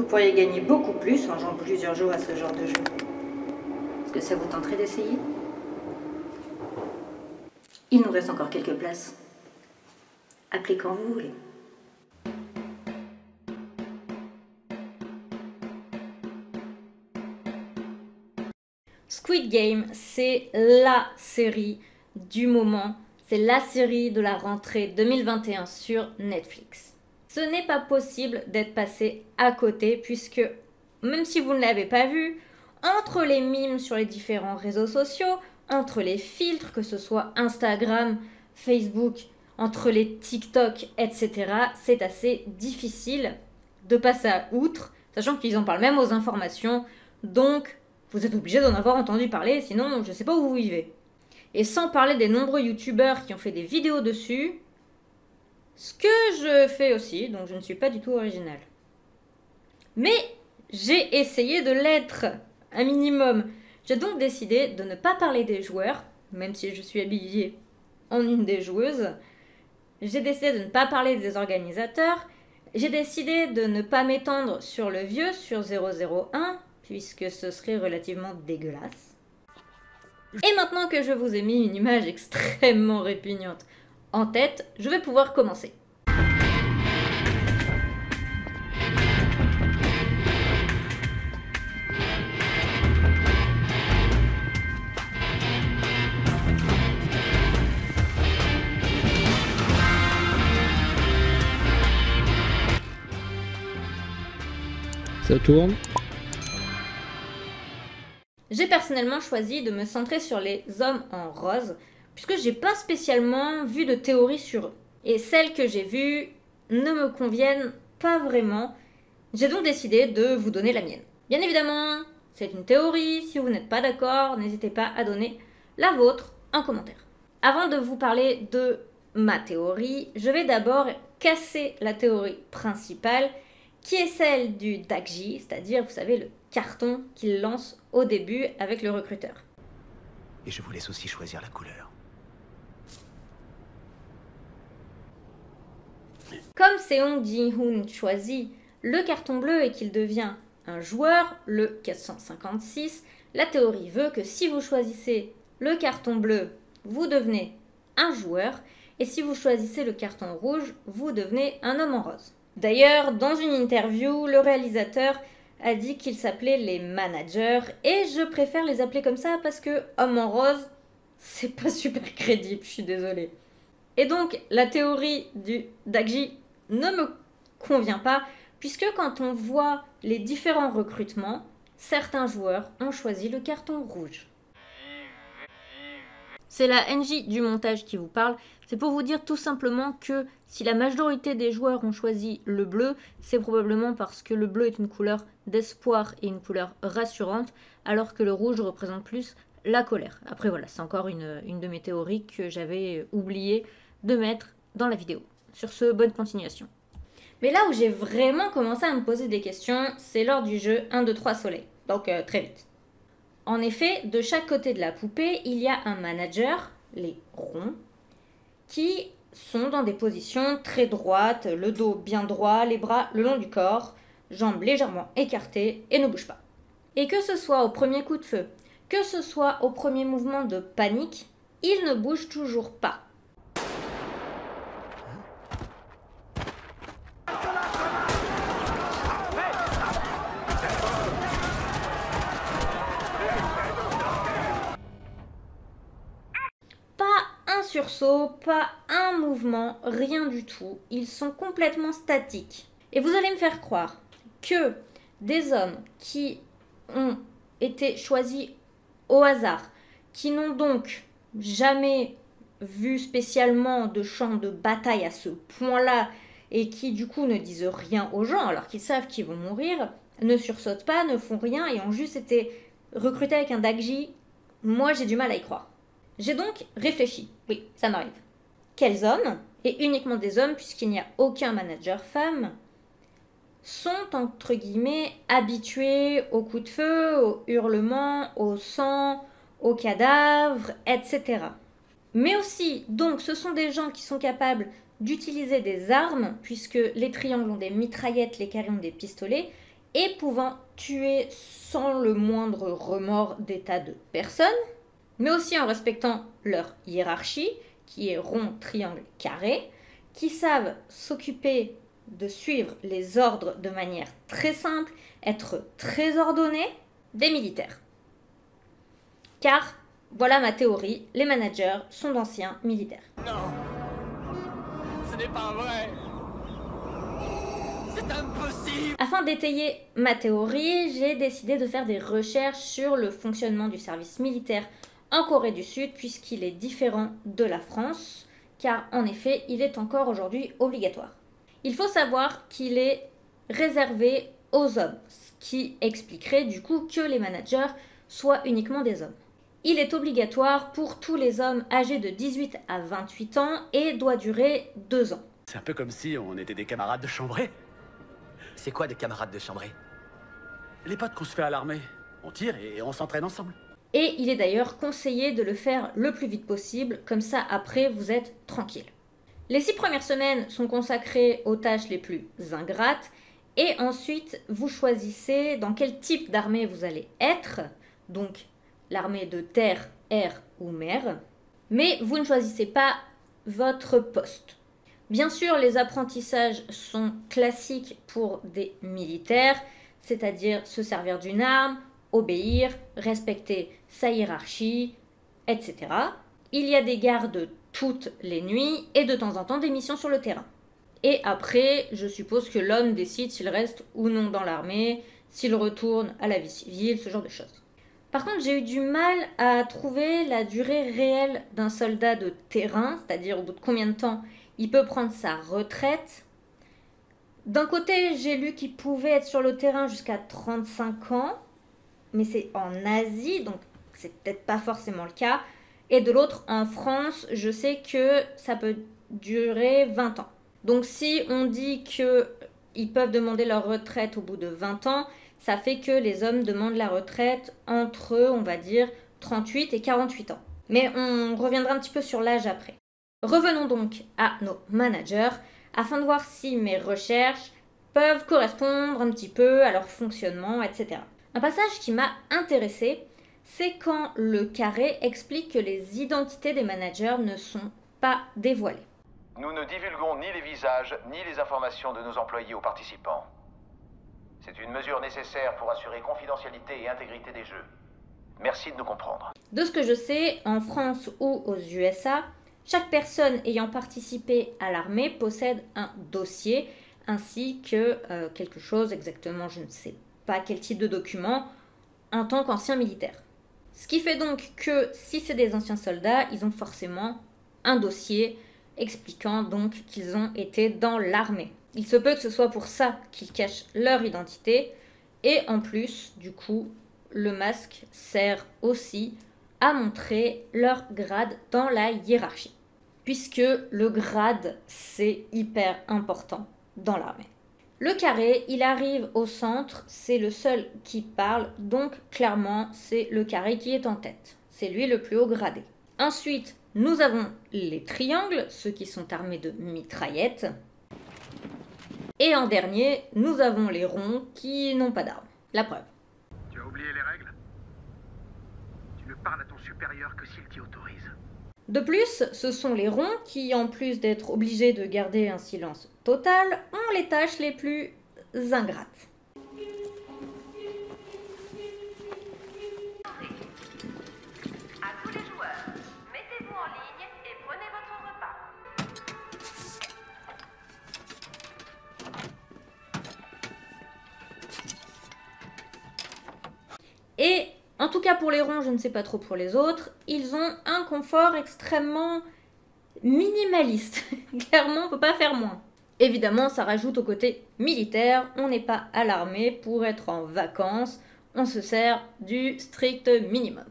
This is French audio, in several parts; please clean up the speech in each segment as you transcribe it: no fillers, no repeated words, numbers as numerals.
pourriez gagner beaucoup plus en jouant plusieurs jours à ce genre de jeu. Est-ce que ça vous tenterait d'essayer? Il nous reste encore quelques places. Appelez quand vous voulez. Squid Game, c'est la série du moment. C'est la série de la rentrée 2021 sur Netflix. Ce n'est pas possible d'être passé à côté puisque, même si vous ne l'avez pas vu, entre les mimes sur les différents réseaux sociaux, entre les filtres, que ce soit Instagram, Facebook, entre les TikTok, etc., c'est assez difficile de passer à outre, sachant qu'ils en parlent même aux informations, donc vous êtes obligé d'en avoir entendu parler, sinon je ne sais pas où vous vivez. Et sans parler des nombreux youtubeurs qui ont fait des vidéos dessus, ce que je fais aussi, donc je ne suis pas du tout originale. Mais j'ai essayé de l'être, un minimum. J'ai donc décidé de ne pas parler des joueurs, même si je suis habillée en une des joueuses. J'ai décidé de ne pas parler des organisateurs. J'ai décidé de ne pas m'étendre sur le vieux, sur 001, puisque ce serait relativement dégueulasse. Et maintenant que je vous ai mis une image extrêmement répugnante en tête, je vais pouvoir commencer. Ça tourne. J'ai personnellement choisi de me centrer sur les hommes en rose, puisque j'ai pas spécialement vu de théorie sur eux. Et celles que j'ai vues ne me conviennent pas vraiment. J'ai donc décidé de vous donner la mienne. Bien évidemment, c'est une théorie, si vous n'êtes pas d'accord, n'hésitez pas à donner la vôtre en commentaire. Avant de vous parler de ma théorie, je vais d'abord casser la théorie principale, qui est celle du Dakji, c'est-à-dire, vous savez, le carton qu'il lance au début avec le recruteur. Et je vous laisse aussi choisir la couleur. Comme Seong Ji-hoon choisit le carton bleu et qu'il devient un joueur, le 456, la théorie veut que si vous choisissez le carton bleu, vous devenez un joueur, et si vous choisissez le carton rouge, vous devenez un homme en rose. D'ailleurs, dans une interview, le réalisateur a dit qu'il s'appelait les managers, et je préfère les appeler comme ça parce que homme en rose, c'est pas super crédible, je suis désolée. Et donc, la théorie du Dakji ne me convient pas, puisque quand on voit les différents recrutements, certains joueurs ont choisi le carton rouge. C'est la NJ du montage qui vous parle. C'est pour vous dire tout simplement que si la majorité des joueurs ont choisi le bleu, c'est probablement parce que le bleu est une couleur d'espoir et une couleur rassurante, alors que le rouge représente plus la colère. Après voilà, c'est encore une de mes théories que j'avais oublié de mettre dans la vidéo. Sur ce, bonne continuation. Mais là où j'ai vraiment commencé à me poser des questions, c'est lors du jeu 1, 2, 3 soleil. Donc très vite. En effet, de chaque côté de la poupée, il y a un manager, les ronds, qui sont dans des positions très droites, le dos bien droit, les bras le long du corps, jambes légèrement écartées et ne bougent pas. Et que ce soit au premier coup de feu, que ce soit au premier mouvement de panique, ils ne bougent toujours pas. Sursaut, pas un mouvement, rien du tout. Ils sont complètement statiques. Et vous allez me faire croire que des hommes qui ont été choisis au hasard, qui n'ont donc jamais vu spécialement de champ de bataille à ce point-là, et qui du coup ne disent rien aux gens alors qu'ils savent qu'ils vont mourir, ne sursautent pas, ne font rien et ont juste été recrutés avec un Dakji, moi j'ai du mal à y croire. J'ai donc réfléchi, oui, ça m'arrive. Quels hommes, et uniquement des hommes puisqu'il n'y a aucun manager femme, sont entre guillemets habitués aux coups de feu, aux hurlements, au sang, aux cadavres, etc. Mais aussi, donc, ce sont des gens qui sont capables d'utiliser des armes, puisque les triangles ont des mitraillettes, les carrés ont des pistolets, et pouvant tuer sans le moindre remords des tas de personnes, mais aussi en respectant leur hiérarchie, qui est rond, triangle, carré, qui savent s'occuper de suivre les ordres de manière très simple, être très ordonnés, des militaires. Car, voilà ma théorie, les managers sont d'anciens militaires. Non, ce n'est pas vrai. C'est impossible. Afin d'étayer ma théorie, j'ai décidé de faire des recherches sur le fonctionnement du service militaire en Corée du Sud, puisqu'il est différent de la France, car en effet, il est encore aujourd'hui obligatoire. Il faut savoir qu'il est réservé aux hommes, ce qui expliquerait du coup que les managers soient uniquement des hommes. Il est obligatoire pour tous les hommes âgés de 18 à 28 ans et doit durer 2 ans. C'est un peu comme si on était des camarades de chambrée. C'est quoi des camarades de chambrée? Les potes qu'on se fait à l'armée. On tire et on s'entraîne ensemble. Et il est d'ailleurs conseillé de le faire le plus vite possible, comme ça après vous êtes tranquille. Les 6 premières semaines sont consacrées aux tâches les plus ingrates, et ensuite vous choisissez dans quel type d'armée vous allez être, donc l'armée de terre, air ou mer, mais vous ne choisissez pas votre poste. Bien sûr, les apprentissages sont classiques pour des militaires, c'est-à-dire se servir d'une arme, obéir, respecter sa hiérarchie, etc. Il y a des gardes toutes les nuits et de temps en temps des missions sur le terrain. Et après, je suppose que l'homme décide s'il reste ou non dans l'armée, s'il retourne à la vie civile, ce genre de choses. Par contre, j'ai eu du mal à trouver la durée réelle d'un soldat de terrain, c'est-à-dire au bout de combien de temps il peut prendre sa retraite. D'un côté, j'ai lu qu'il pouvait être sur le terrain jusqu'à 35 ans, mais c'est en Asie, donc c'est peut-être pas forcément le cas. Et de l'autre, en France, je sais que ça peut durer 20 ans. Donc si on dit qu'ils peuvent demander leur retraite au bout de 20 ans, ça fait que les hommes demandent la retraite entre, on va dire, 38 et 48 ans. Mais on reviendra un petit peu sur l'âge après. Revenons donc à nos managers, afin de voir si mes recherches peuvent correspondre un petit peu à leur fonctionnement, etc. Un passage qui m'a intéressée, c'est quand le carré explique que les identités des managers ne sont pas dévoilées. Nous ne divulguons ni les visages, ni les informations de nos employés aux participants. C'est une mesure nécessaire pour assurer confidentialité et intégrité des jeux. Merci de nous comprendre. De ce que je sais, en France ou aux USA, chaque personne ayant participé à l'armée possède un dossier, ainsi que quelque chose exactement, je ne sais pas quel type de document, en tant qu'ancien militaire. Ce qui fait donc que si c'est des anciens soldats, ils ont forcément un dossier expliquant donc qu'ils ont été dans l'armée. Il se peut que ce soit pour ça qu'ils cachent leur identité, et en plus, du coup, le masque sert aussi à montrer leur grade dans la hiérarchie, puisque le grade, c'est hyper important dans l'armée. Le carré, il arrive au centre, c'est le seul qui parle, donc clairement, c'est le carré qui est en tête. C'est lui le plus haut gradé. Ensuite, nous avons les triangles, ceux qui sont armés de mitraillettes. Et en dernier, nous avons les ronds qui n'ont pas d'armes. La preuve. Tu as oublié les règles? Tu ne parles à ton supérieur que s'il t'y autorise. De plus, ce sont les ronds qui, en plus d'être obligés de garder un silence total, ont les tâches les plus ingrates. À tous les joueurs, mettez-vous en ligne et prenez votre repas. Et en tout cas pour les ronds, je ne sais pas trop pour les autres, ils ont un confort extrêmement minimaliste. Clairement, on ne peut pas faire moins. Évidemment, ça rajoute au côté militaire, on n'est pas à l'armée pour être en vacances, on se sert du strict minimum.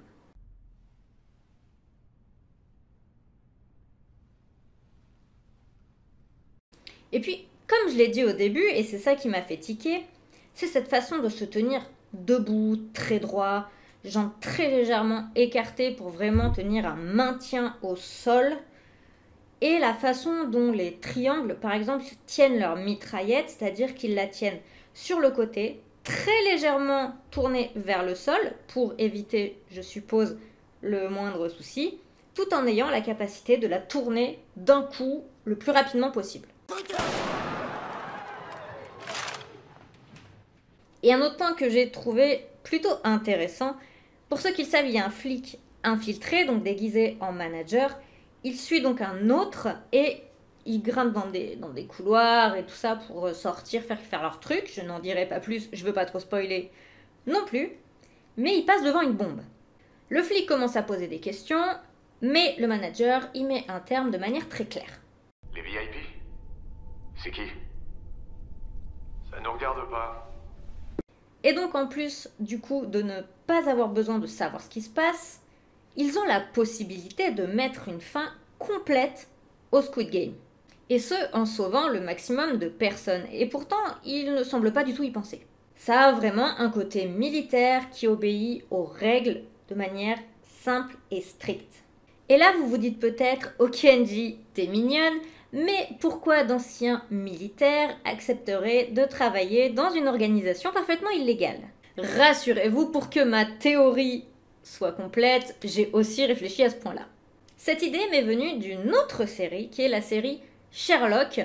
Et puis, comme je l'ai dit au début, et c'est ça qui m'a fait tiquer, c'est cette façon de se tenir debout, très droit, jambes très légèrement écartées pour vraiment tenir un maintien au sol, et la façon dont les triangles, par exemple, tiennent leur mitraillette, c'est-à-dire qu'ils la tiennent sur le côté, très légèrement tournée vers le sol pour éviter, je suppose, le moindre souci, tout en ayant la capacité de la tourner d'un coup le plus rapidement possible. Et un autre point que j'ai trouvé plutôt intéressant, pour ceux qui le savent, il y a un flic infiltré, donc déguisé en manager. Il suit donc un autre et il grimpe dans des couloirs et tout ça pour sortir, faire leur truc. Je n'en dirai pas plus, je veux pas trop spoiler non plus. Mais il passe devant une bombe. Le flic commence à poser des questions, mais le manager y met un terme de manière très claire. Les VIP? C'est qui? Ça nous regarde pas. Et donc en plus du coup de ne pas avoir besoin de savoir ce qui se passe, ils ont la possibilité de mettre une fin complète au Squid Game. Et ce, en sauvant le maximum de personnes. Et pourtant, ils ne semblent pas du tout y penser. Ça a vraiment un côté militaire qui obéit aux règles de manière simple et stricte. Et là, vous vous dites peut-être, ok Angie, t'es mignonne, mais pourquoi d'anciens militaires accepteraient de travailler dans une organisation parfaitement illégale? Rassurez-vous, pour que ma théorie soit complète, j'ai aussi réfléchi à ce point-là. Cette idée m'est venue d'une autre série, qui est la série Sherlock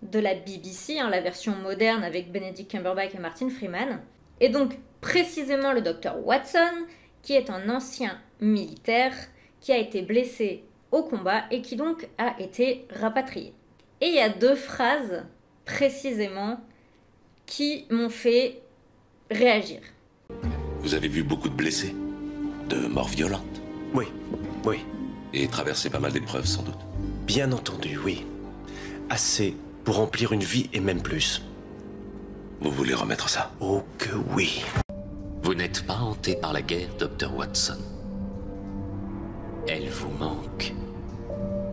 de la BBC, la version moderne avec Benedict Cumberbatch et Martin Freeman. Et donc précisément le docteur Watson, qui est un ancien militaire qui a été blessé au combat et qui donc a été rapatrié. Et il y a deux phrases précisément qui m'ont fait réagir. Vous avez vu beaucoup de blessés? De morts violentes? Oui, oui. Et traversé pas mal d'épreuves sans doute? Bien entendu, oui. Assez pour remplir une vie et même plus. Vous voulez remettre ça? Oh que oui. Vous n'êtes pas hanté par la guerre, Dr. Watson. Elle vous manque.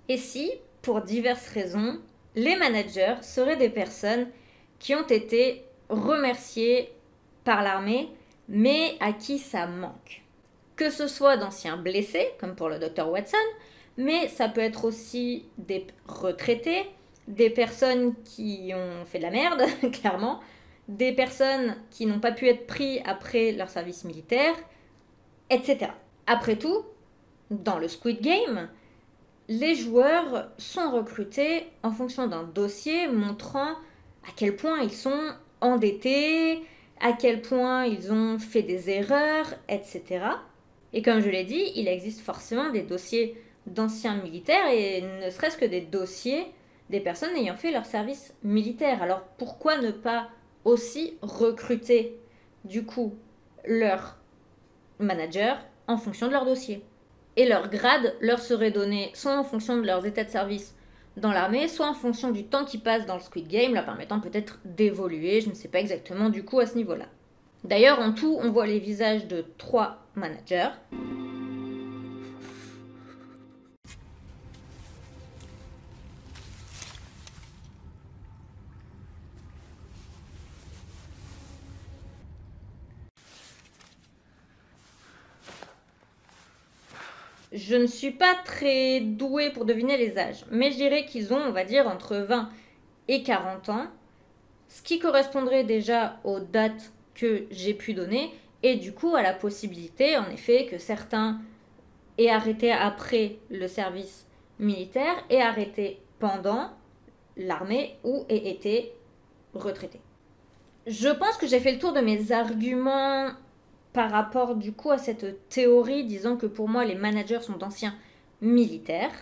Et si, pour diverses raisons, les managers seraient des personnes qui ont été remerciées par l'armée, mais à qui ça manque? Que ce soit d'anciens blessés, comme pour le Dr. Watson, mais ça peut être aussi des retraités, des personnes qui ont fait de la merde, clairement, des personnes qui n'ont pas pu être prises après leur service militaire, etc. Après tout, dans le Squid Game, les joueurs sont recrutés en fonction d'un dossier montrant à quel point ils sont endettés, à quel point ils ont fait des erreurs, etc. Et comme je l'ai dit, il existe forcément des dossiers d'anciens militaires et ne serait-ce que des dossiers des personnes ayant fait leur service militaire. Alors pourquoi ne pas aussi recruter du coup leur manager en fonction de leur dossier? Et leur grade leur serait donné soit en fonction de leurs états de service dans l'armée, soit en fonction du temps qu'ils passent dans le Squid Game, leur permettant peut-être d'évoluer, je ne sais pas exactement du coup à ce niveau-là. D'ailleurs, en tout, on voit les visages de 3 managers. Je ne suis pas très douée pour deviner les âges, mais je dirais qu'ils ont, on va dire, entre 20 et 40 ans, ce qui correspondrait déjà aux dates que j'ai pu donner, et du coup à la possibilité, en effet, que certains aient arrêté après le service militaire et arrêté pendant l'armée ou aient été retraités. Je pense que j'ai fait le tour de mes arguments par rapport du coup à cette théorie disant que pour moi les managers sont d'anciens militaires.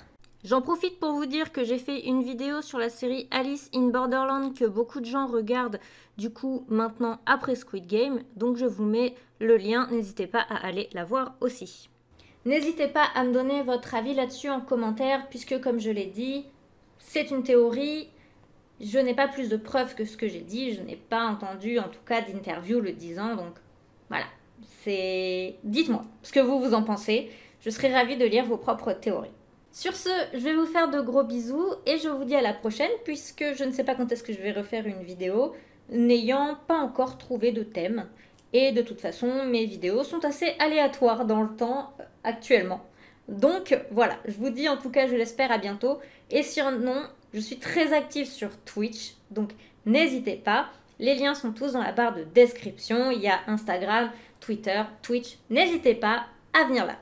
J'en profite pour vous dire que j'ai fait une vidéo sur la série Alice in Borderland que beaucoup de gens regardent du coup maintenant après Squid Game, donc je vous mets le lien, n'hésitez pas à aller la voir aussi. N'hésitez pas à me donner votre avis là-dessus en commentaire puisque comme je l'ai dit, c'est une théorie, je n'ai pas plus de preuves que ce que j'ai dit, je n'ai pas entendu en tout cas d'interview le disant, donc voilà. Dites-moi ce que vous en pensez, je serai ravie de lire vos propres théories. Sur ce, je vais vous faire de gros bisous et je vous dis à la prochaine puisque je ne sais pas quand est-ce que je vais refaire une vidéo n'ayant pas encore trouvé de thème. Et de toute façon, mes vidéos sont assez aléatoires dans le temps actuellement. Donc voilà, je vous dis en tout cas, je l'espère à bientôt. Et sinon, je suis très active sur Twitch, donc n'hésitez pas. Les liens sont tous dans la barre de description. Il y a Instagram, Twitter, Twitch. N'hésitez pas à venir là.